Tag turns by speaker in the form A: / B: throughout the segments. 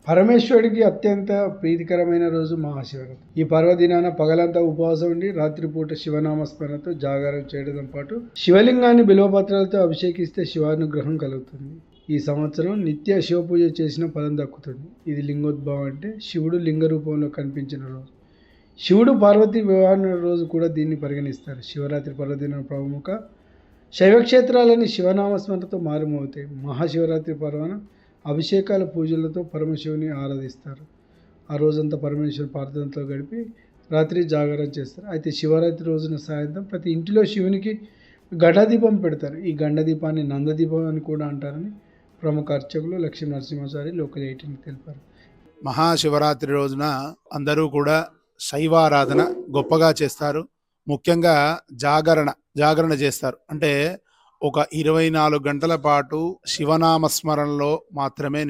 A: పరమేశ్వరుడికి అత్యంత ప్రీతికరమైన రోజు మహాశివరాత్రి. ఈ పర్వదినాన పగలంతా ఉపవాసం ఉండి రాత్రిపూట శివనామస్మరణతో జాగారం చేయడంతో పాటు శివలింగాన్ని బిల్వపత్రాలతో అభిషేకిస్తే శివానుగ్రహం కలుగుతుంది. ఈ సంవత్సరం నిత్య శివపూజ చేసిన ఫలం దక్కుతుంది. ఇది లింగోద్భవం అంటే శివుడు లింగ రూపంలో కనిపించిన రోజు. శివుడు పార్వతి వివాహం రోజు కూడా దీన్ని పరిగణిస్తారు. శివరాత్రి పర్వదిన ప్రముఖ శైవక్షేత్రాలని శివనామస్మరణతో మారుమవుతాయి. మహాశివరాత్రి పర్వన అభిషేకాల పూజలతో పరమశివుని ఆరాధిస్తారు. ఆ రోజంతా పరమేశ్వరు ప్రార్థనతో గడిపి రాత్రి జాగారం చేస్తారు. అయితే శివరాత్రి రోజున సాయంత్రం ప్రతి ఇంటిలో శివునికి గండదీపం పెడతారు. ఈ గండదీపాన్ని నందదీపం అని కూడా అంటారని ప్రముఖ అర్చకులు లక్ష్మీ నరసింహాచారి లోకల్ 18 తెలిపారు.
B: మహాశివరాత్రి రోజున అందరూ కూడా శైవారాధన గొప్పగా చేస్తారు. ముఖ్యంగా జాగరణ చేస్తారు. అంటే ఒక 24 గంటల పాటు శివనామస్మరణలో మాత్రమే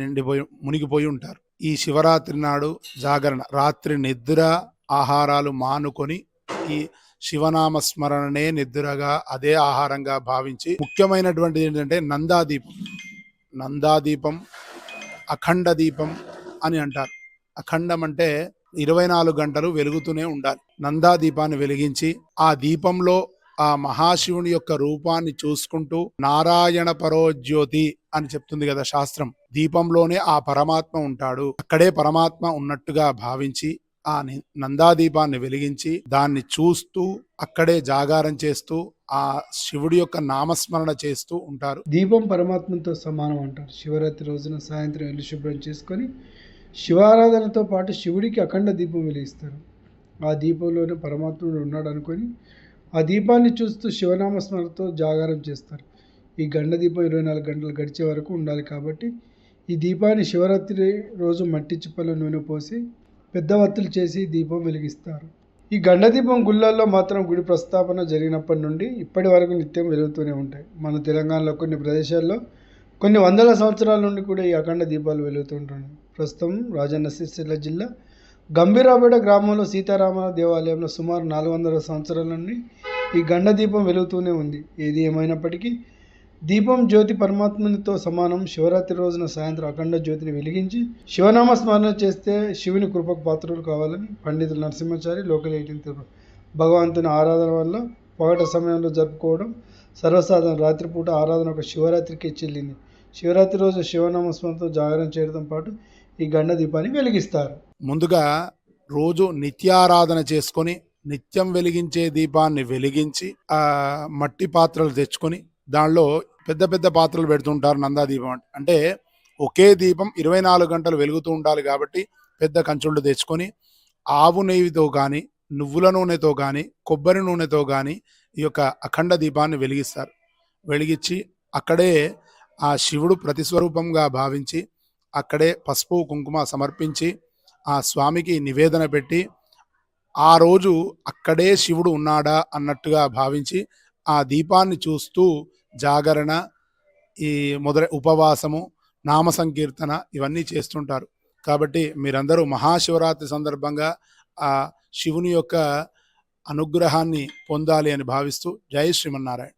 B: మునిగిపోయి ఉంటారు. ఈ శివరాత్రి నాడు జాగరణ, రాత్రి నిద్ర ఆహారాలు మానుకొని ఈ శివనామస్మరణనే నిద్రగా అదే ఆహారంగా భావించి, ముఖ్యమైనటువంటిది ఏంటంటే నందాదీపం అఖండ దీపం అని అంటారు. అఖండం అంటే 24 గంటలు వెలుగుతూనే ఉండాలి. నందాదీపాన్ని వెలిగించి ఆ దీపంలో ఆ మహాశివుని యొక్క రూపాన్ని చూసుకుంటూ నారాయణ పరోజ్యోతి అని చెప్తుంది కదా శాస్త్రం. దీపంలోనే ఆ పరమాత్మ ఉంటాడు, అక్కడే పరమాత్మ ఉన్నట్టుగా భావించి ఆ నందాదీపాన్ని వెలిగించి దాన్ని చూస్తూ అక్కడే జాగారం చేస్తూ ఆ శివుడి యొక్క నామస్మరణ చేస్తూ ఉంటారు.
A: దీపం పరమాత్మతో సమానం అంటారు. శివరాత్రి రోజున సాయంత్రం ఇల్లు శుభ్రం చేసుకొని శివారాధనతో పాటు శివుడికి అఖండ దీపం వెలిగిస్తారు. ఆ దీపంలోనే పరమాత్ముడు ఉన్నాడు అనుకొని ఆ దీపాన్ని చూస్తూ శివనామస్మరణతో జాగారం చేస్తారు. ఈ గండ దీపం 24 గంటలు గడిచే వరకు ఉండాలి కాబట్టి ఈ దీపాన్ని శివరాత్రి రోజు మట్టి చిప్పలో నూనె పోసి పెద్ద వత్తులు చేసి దీపం వెలిగిస్తారు. ఈ గండ దీపం గుళ్ళల్లో మాత్రం గుడి ప్రస్థాపన జరిగినప్పటి నుండి ఇప్పటి వరకు నిత్యం వెలుగుతూనే ఉంటాయి. మన తెలంగాణలో కొన్ని ప్రదేశాల్లో కొన్ని వందల సంవత్సరాల నుండి కూడా ఈ అఖండ దీపాలు వెలుగుతుంటాయి. ప్రస్తుతం రాజన్న సిరిసిల్ల జిల్లా గంభీరాపేట గ్రామంలో సీతారామ దేవాలయంలో సుమారు 400 సంవత్సరాల నుండి ఈ గండ దీపం వెలుగుతూనే ఉంది. ఏది ఏమైనప్పటికీ దీపం జ్యోతి పరమాత్మనితో సమానం. శివరాత్రి రోజున సాయంత్రం అఖండ జ్యోతిని వెలిగించి శివనామ స్మరణ చేస్తే శివుని కృపకు పాత్రులు కావాలని పండితులు నరసింహాచారి లోకల్ 18 తెలిపారు. భగవంతుని ఆరాధన వల్ల పగట సమయంలో జరుపుకోవడం సర్వసాధారణ. రాత్రిపూట ఆరాధన ఒక శివరాత్రికి చెల్లింది. శివరాత్రి రోజు శివనామ స్మరణతో జాగరణ చేయడంతో పాటు ఈ గండ దీపాన్ని వెలిగిస్తారు.
B: ముందుగా రోజు నిత్యారాధన చేసుకొని నిత్యం వెలిగించే దీపాన్ని వెలిగించి ఆ మట్టి పాత్రలు తెచ్చుకొని దానిలో పెద్ద పెద్ద పాత్రలు పెడుతుంటారు. నందాదీపం అంటే ఒకే దీపం 24 గంటలు వెలుగుతూ ఉండాలి కాబట్టి పెద్ద కంచుళ్ళు తెచ్చుకొని ఆవు నెయ్యితో కానీ నువ్వుల నూనెతో కానీ కొబ్బరి నూనెతో కానీ ఈ యొక్క అఖండ దీపాన్ని వెలిగిస్తారు. వెలిగించి అక్కడే ఆ శివుడు ప్రతిస్వరూపంగా భావించి అక్కడే పసుపు కుంకుమ సమర్పించి ఆ స్వామికి నివేదన పెట్టి ఆ రోజు అక్కడే శివుడు ఉన్నాడా అన్నట్టుగా భావించి ఆ దీపాన్ని చూస్తూ జాగరణ, ఈ ఉపవాసము, నామ సంకీర్తన ఇవన్నీ చేస్తుంటారు. కాబట్టి మీరందరూ మహాశివరాత్రి సందర్భంగా ఆ శివుని యొక్క అనుగ్రహాన్ని పొందాలి అని భావిస్తూ జై శ్రీమన్నారాయణ.